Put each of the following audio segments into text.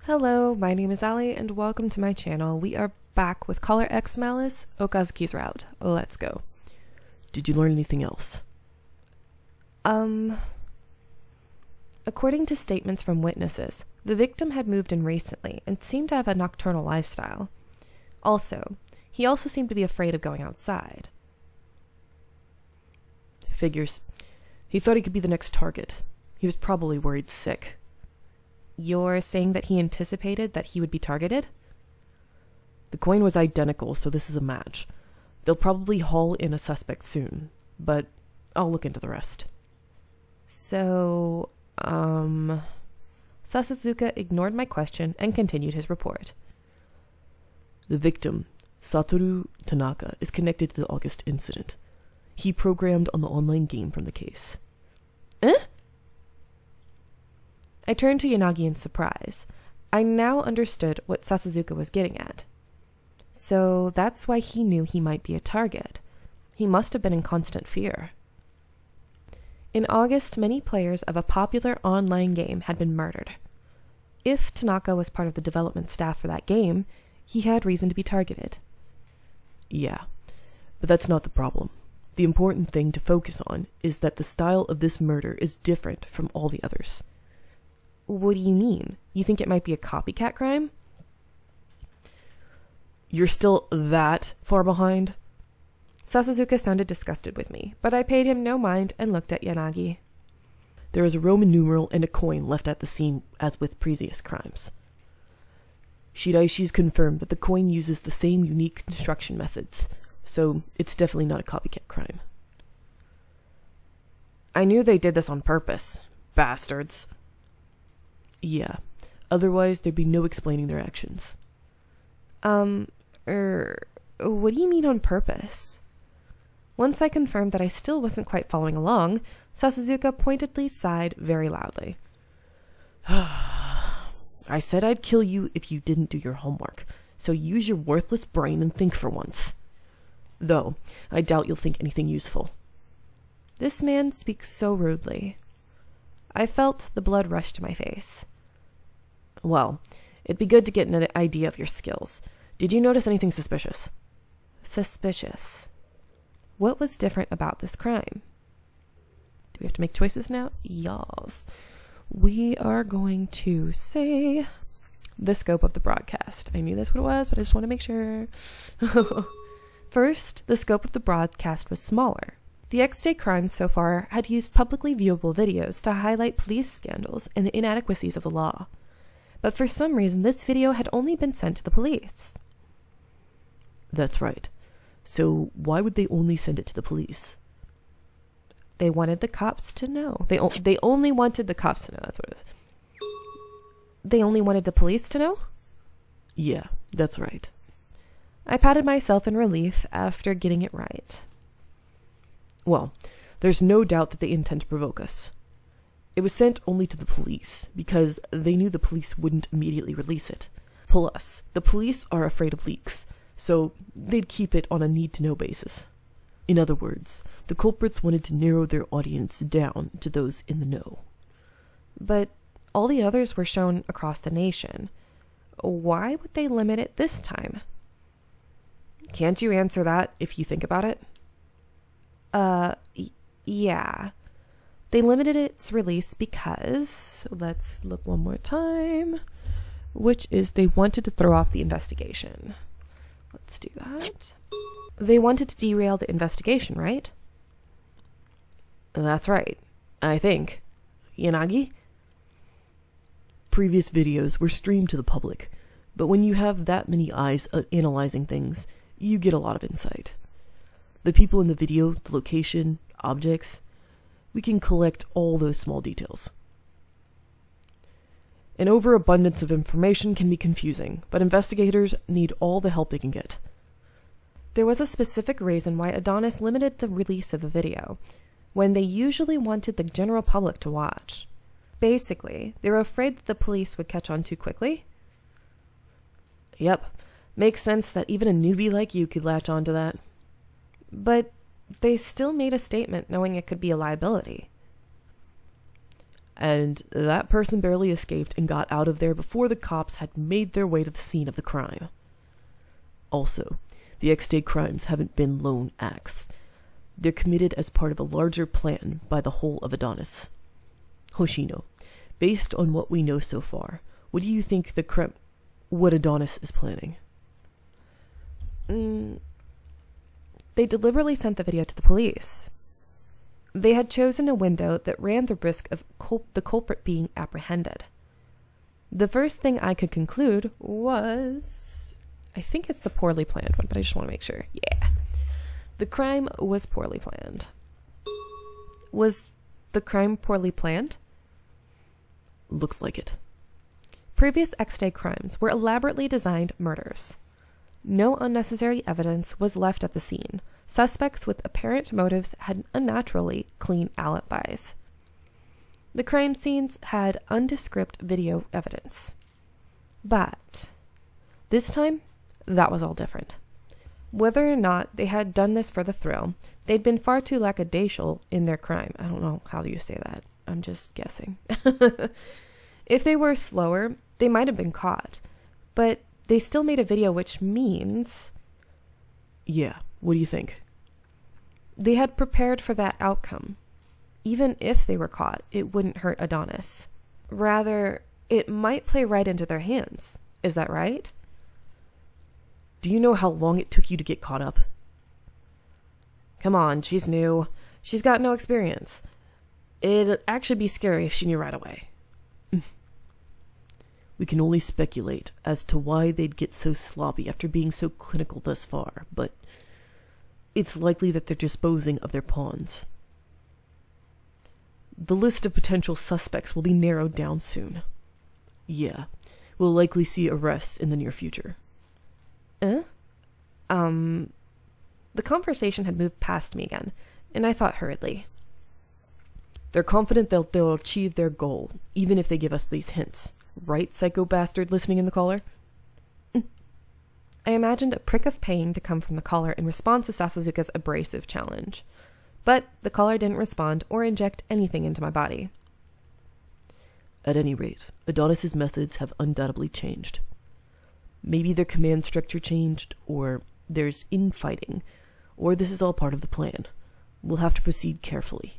Hello, my name is Ali and welcome to my channel. We are back with Caller X Malice, Okazaki's route. Let's go. Did you learn anything else? According to statements from witnesses, the victim had moved in recently and seemed to have a nocturnal lifestyle. He also seemed to be afraid of going outside. Figures. He thought he could be the next target. He was probably worried sick. You're saying that he anticipated that he would be targeted? The coin was identical, so this is a match. They'll probably haul in a suspect soon, but I'll look into the rest. So, Sasuzuka ignored my question and continued his report. The victim, Satoru Tanaka, is connected to the August incident. He programmed on the online game from the case. Eh? I turned to Yanagi in surprise. I now understood what Sasuzuka was getting at. So that's why he knew he might be a target. He must have been in constant fear. In August, many players of a popular online game had been murdered. If Tanaka was part of the development staff for that game, he had reason to be targeted. Yeah, but that's not the problem. The important thing to focus on is that the style of this murder is different from all the others. What do you mean? You think it might be a copycat crime? You're still that far behind? Sasuzuka sounded disgusted with me, but I paid him no mind and looked at Yanagi. There is a Roman numeral and a coin left at the scene as with previous crimes. Shiraishi's confirmed that the coin uses the same unique construction methods, so it's definitely not a copycat crime. I knew they did this on purpose. Bastards. Yeah, otherwise there'd be no explaining their actions. What do you mean on purpose? Once I confirmed that I still wasn't quite following along, Sasuzuka pointedly sighed very loudly. I said I'd kill you if you didn't do your homework, so use your worthless brain and think for once. Though, I doubt you'll think anything useful. This man speaks so rudely. I felt the blood rush to my face. Well, it'd be good to get an idea of your skills. Did you notice anything suspicious? Suspicious. What was different about this crime? Do we have to make choices now? Yes. We are going to say the scope of the broadcast. I knew that's what it was, but I just want to make sure. First, the scope of the broadcast was smaller. The X-Day crimes so far had used publicly viewable videos to highlight police scandals and the inadequacies of the law. But for some reason, this video had only been sent to the police. That's right. So why would they only send it to the police? They wanted the cops to know. They only wanted the cops to know. That's what it is. They only wanted the police to know? Yeah, that's right. I patted myself in relief after getting it right. Well, there's no doubt that they intend to provoke us. It was sent only to the police because they knew the police wouldn't immediately release it. Plus, the police are afraid of leaks, so they'd keep it on a need-to-know basis. In other words, the culprits wanted to narrow their audience down to those in the know. But all the others were shown across the nation. Why would they limit it this time? Can't you answer that if you think about it? Yeah. They limited its release because, let's look one more time, which is they wanted to throw off the investigation. Let's do that. They wanted to derail the investigation, right? That's right, I think. Yanagi? Previous videos were streamed to the public, but when you have that many eyes analyzing things, you get a lot of insight. The people in the video, the location, objects, we can collect all those small details. An overabundance of information can be confusing, but investigators need all the help they can get. There was a specific reason why Adonis limited the release of the video, when they usually wanted the general public to watch. Basically, they were afraid that the police would catch on too quickly. Yep, makes sense that even a newbie like you could latch on to that. But they still made a statement knowing it could be a liability. and that person barely escaped and got out of there before the cops had made their way to the scene of the crime. Also, the X-Day crimes haven't been lone acts. They're committed as part of a larger plan by the whole of Adonis. Hoshino, based on what we know so far, what do you think what Adonis is planning? They deliberately sent the video to the police. They had chosen a window that ran the risk of the culprit being apprehended. The first thing I could conclude was... I think it's the poorly planned one, but I just want to make sure. Yeah. The crime was poorly planned. Was the crime poorly planned? Looks like it. Previous X-Day crimes were elaborately designed murders. No unnecessary evidence was left at the scene. Suspects with apparent motives had unnaturally clean alibis. The crime scenes had undescript video evidence. But this time, that was all different. Whether or not they had done this for the thrill, they'd been far too lackadaisical in their crime. I don't know how you say that. I'm just guessing. If they were slower, they might have been caught. But they still made a video, which means... Yeah, what do you think? They had prepared for that outcome. Even if they were caught, it wouldn't hurt Adonis. Rather, it might play right into their hands. Is that right? Do you know how long it took you to get caught up? Come on, she's new. She's got no experience. It'd actually be scary if she knew right away. We can only speculate as to why they'd get so sloppy after being so clinical thus far, but it's likely that they're disposing of their pawns. The list of potential suspects will be narrowed down soon. Yeah, we'll likely see arrests in the near future. The conversation had moved past me again, and I thought hurriedly. They're confident they'll achieve their goal, even if they give us these hints. Right, psycho bastard listening in the caller? I imagined a prick of pain to come from the caller in response to Sasuzuka's abrasive challenge. But the caller didn't respond or inject anything into my body. At any rate, Adonis's methods have undoubtedly changed. Maybe their command structure changed, or there's infighting, or this is all part of the plan. We'll have to proceed carefully.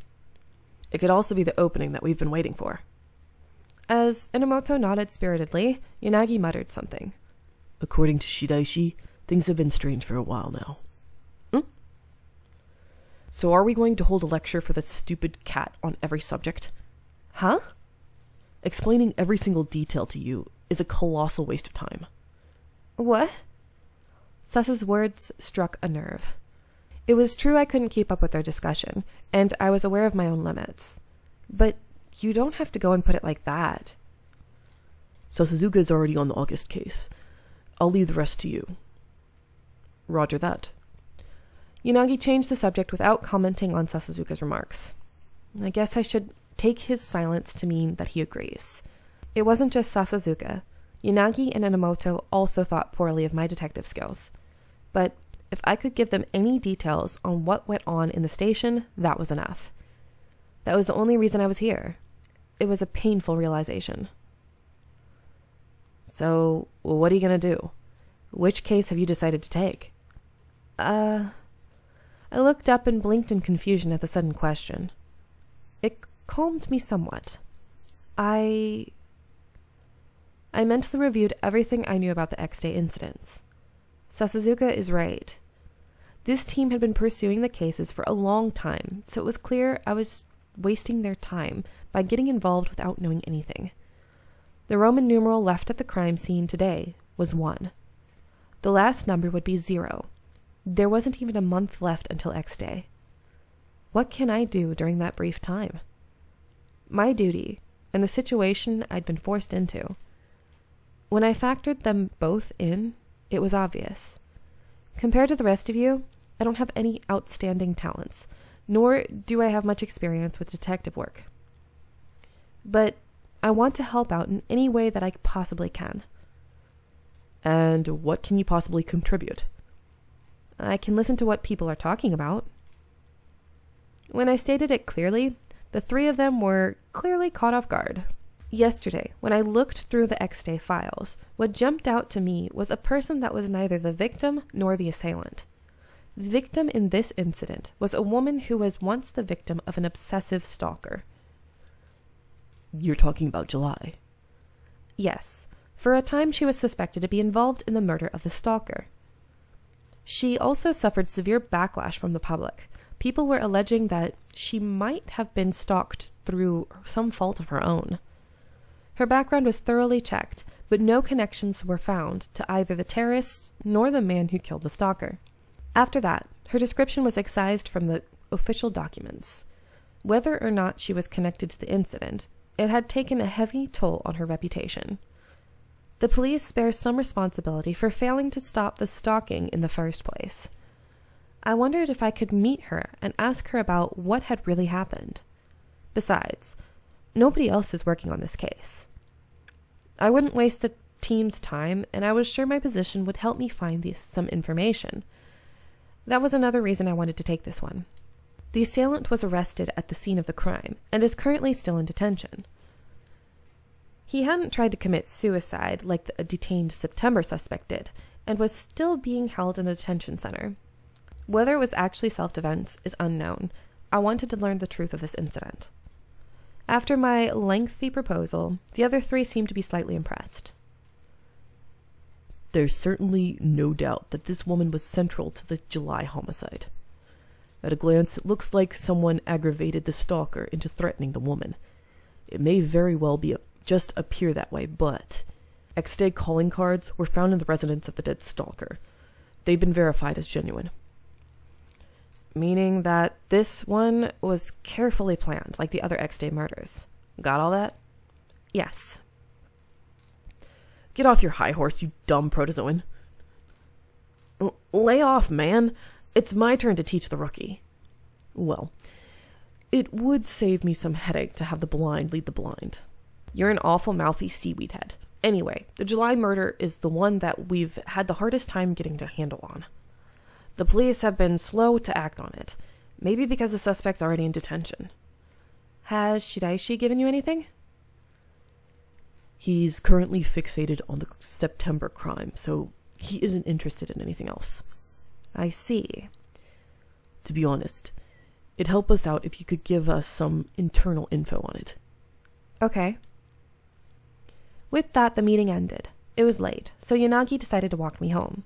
It could also be the opening that we've been waiting for. As Inamoto nodded spiritedly, Yanagi muttered something. According to Shidaishi, things have been strange for a while now. So are we going to hold a lecture for this stupid cat on every subject? Huh? Explaining every single detail to you is a colossal waste of time. What? Sasu's words struck a nerve. It was true I couldn't keep up with their discussion, and I was aware of my own limits. But you don't have to go and put it like that. Sasuzuka is already on the August case. I'll leave the rest to you. Roger that. Yanagi changed the subject without commenting on Sasuzuka's remarks. I guess I should take his silence to mean that he agrees. It wasn't just Sasuzuka. Yanagi and Inamoto also thought poorly of my detective skills. But if I could give them any details on what went on in the station, that was enough. That was the only reason I was here. It was a painful realization. So, what are you going to do? Which case have you decided to take? I looked up and blinked in confusion at the sudden question. It calmed me somewhat. I mentally reviewed everything I knew about the X-Day incidents. Sasuzuka is right. This team had been pursuing the cases for a long time, so it was clear I was wasting their time by getting involved without knowing anything. The Roman numeral left at the crime scene today was 1. The last number would be 0. There wasn't even a month left until X-Day. What can I do during that brief time? My duty, and the situation I'd been forced into. When I factored them both in, it was obvious. Compared to the rest of you, I don't have any outstanding talents, nor do I have much experience with detective work. But I want to help out in any way that I possibly can. And what can you possibly contribute? I can listen to what people are talking about. When I stated it clearly, The three of them were clearly caught off guard. Yesterday, when I looked through the X-Day files, what jumped out to me was a person that was neither the victim nor the assailant. The victim in this incident was a woman who was once the victim of an obsessive stalker. You're talking about July? Yes. For a time, she was suspected to be involved in the murder of the stalker. She also suffered severe backlash from the public. People were alleging that she might have been stalked through some fault of her own. Her background was thoroughly checked, but no connections were found to either the terrorists nor the man who killed the stalker. After that, her description was excised from the official documents. Whether or not she was connected to the incident, it had taken a heavy toll on her reputation. The police bear some responsibility for failing to stop the stalking in the first place. I wondered if I could meet her and ask her about what had really happened. Besides, nobody else is working on this case. I wouldn't waste the team's time, and I was sure my position would help me find some information. That was another reason I wanted to take this one. The assailant was arrested at the scene of the crime and is currently still in detention. He hadn't tried to commit suicide like the detained September suspect did, and was still being held in a detention center. Whether it was actually self-defense is unknown. I wanted to learn the truth of this incident. After my lengthy proposal, the other three seemed to be slightly impressed. There's certainly no doubt that this woman was central to the July homicide. At a glance, it looks like someone aggravated the stalker into threatening the woman. It may very well just appear that way, but X-Day calling cards were found in the residence of the dead stalker. They've been verified as genuine. Meaning that this one was carefully planned, like the other X-Day murders. Got all that? Yes. Get off your high horse, you dumb protozoan. Lay off, man. It's my turn to teach the rookie. Well, it would save me some headache to have the blind lead the blind. You're an awful mouthy seaweed head. Anyway, the July murder is the one that we've had the hardest time getting a handle on. The police have been slow to act on it, maybe because the suspect's already in detention. Has Shiraishi given you anything? He's currently fixated on the September crime, so he isn't interested in anything else. I see. To be honest, it'd help us out if you could give us some internal info on it. Okay. With that, the meeting ended. It was late, so Yanagi decided to walk me home.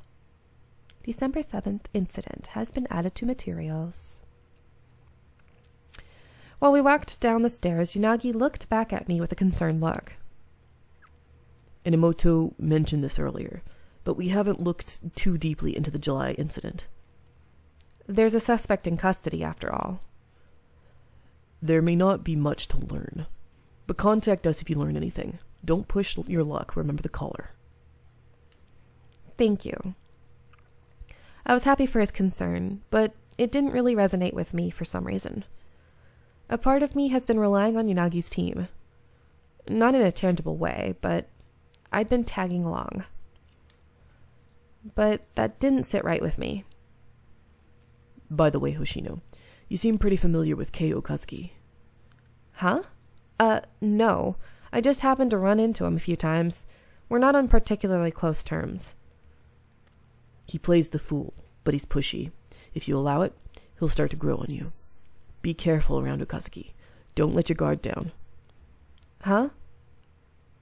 December 7th incident has been added to materials. While we walked down the stairs, Yanagi looked back at me with a concerned look. Enomoto mentioned this earlier, but we haven't looked too deeply into the July incident. There's a suspect in custody, after all. There may not be much to learn, but contact us if you learn anything. Don't push your luck, remember the caller. Thank you. I was happy for his concern, but it didn't really resonate with me for some reason. A part of me has been relying on Yanagi's team. Not in a tangible way, but I'd been tagging along. But that didn't sit right with me. By the way, Hoshino, you seem pretty familiar with Kei Okazaki. Huh? No. I just happened to run into him a few times. We're not on particularly close terms. He plays the fool, but he's pushy. If you allow it, he'll start to grow on you. Be careful around Okazaki. Don't let your guard down. Huh?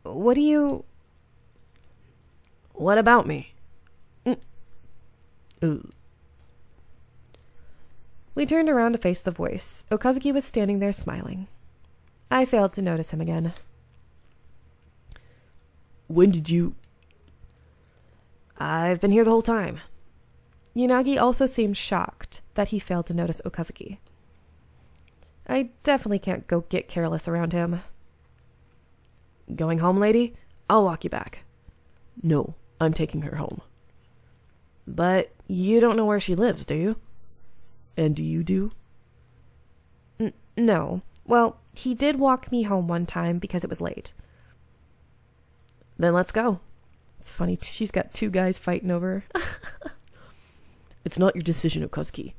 What do you... What about me? We turned around to face the voice. Okazaki was standing there smiling. I failed to notice him again. When did you... I've been here the whole time. Yanagi also seemed shocked that he failed to notice Okazaki. I definitely can't go get careless around him. Going home, lady? I'll walk you back. No, I'm taking her home. But you don't know where she lives, do you? And do you do? No. Well, he did walk me home one time because it was late. Then let's go. It's funny, she's got two guys fighting over her. It's not your decision, Okazaki.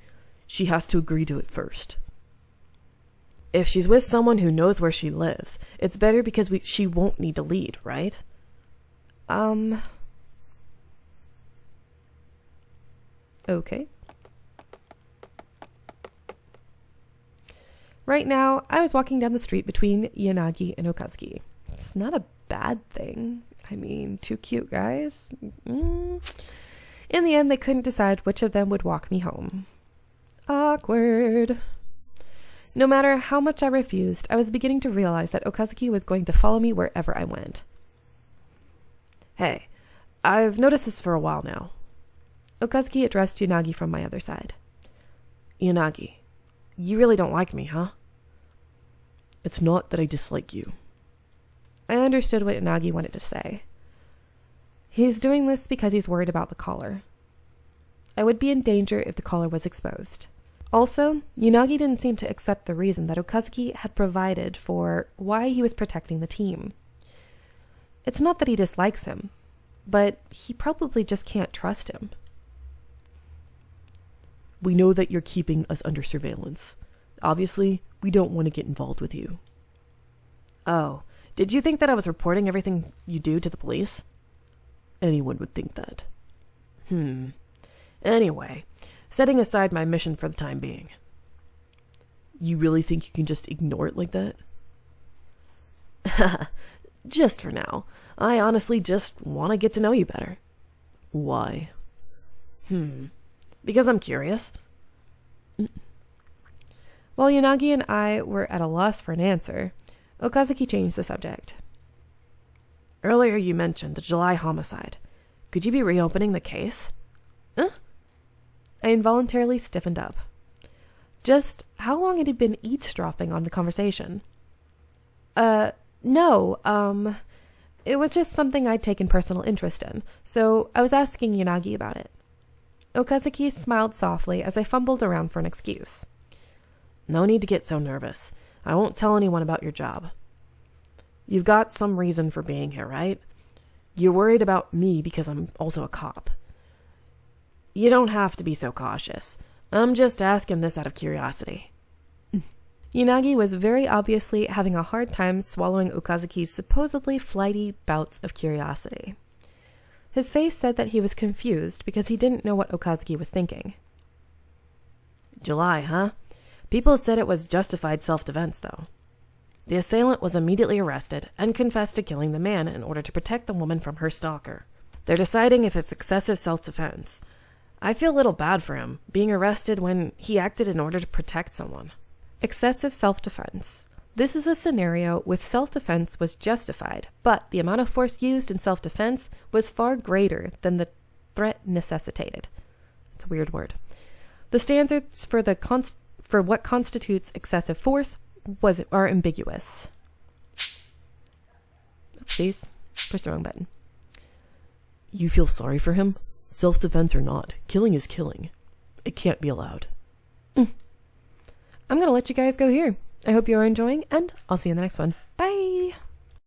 She has to agree to it first. If she's with someone who knows where she lives, it's better because she won't need to lead, right? Okay. Right now, I was walking down the street between Yanagi and Okazaki. It's not a bad thing. I mean, two cute guys. In the end, they couldn't decide which of them would walk me home. Awkward. No matter how much I refused, I was beginning to realize that Okazaki was going to follow me wherever I went. Hey, I've noticed this for a while now. Okazaki addressed Yanagi from my other side. Yanagi, you really don't like me, huh? It's not that I dislike you. I understood what Yanagi wanted to say. He's doing this because he's worried about the collar. I would be in danger if the collar was exposed. Also, Yanagi didn't seem to accept the reason that Okazaki had provided for why he was protecting the team. It's not that he dislikes him, but he probably just can't trust him. We know that you're keeping us under surveillance. Obviously, we don't want to get involved with you. Oh, did you think that I was reporting everything you do to the police? Anyone would think that. Anyway, setting aside my mission for the time being. You really think you can just ignore it like that? Just for now. I honestly just want to get to know you better. Why? Because I'm curious. While Yanagi and I were at a loss for an answer, Okazaki changed the subject. Earlier you mentioned the July homicide. Could you be reopening the case? I involuntarily stiffened up. Just how long had he been eavesdropping on the conversation? No, it was just something I'd taken personal interest in, so I was asking Yanagi about it. Okazaki smiled softly as I fumbled around for an excuse. No need to get so nervous. I won't tell anyone about your job. You've got some reason for being here, right? You're worried about me because I'm also a cop. You don't have to be so cautious. I'm just asking this out of curiosity. Yanagi was very obviously having a hard time swallowing Okazaki's supposedly flighty bouts of curiosity. His face said that he was confused because he didn't know what Okazaki was thinking. July, huh? People said it was justified self-defense, though. The assailant was immediately arrested and confessed to killing the man in order to protect the woman from her stalker. They're deciding if it's excessive self-defense. I feel a little bad for him, being arrested when he acted in order to protect someone. Excessive self-defense. This is a scenario with self-defense was justified, but the amount of force used in self-defense was far greater than the threat necessitated. It's a weird word. The standards for what constitutes excessive force are ambiguous. Oopsies. Pushed the wrong button. You feel sorry for him? Self-defense or not, killing is killing. It can't be allowed. I'm going to let you guys go here. I hope you are enjoying, and I'll see you in the next one. Bye!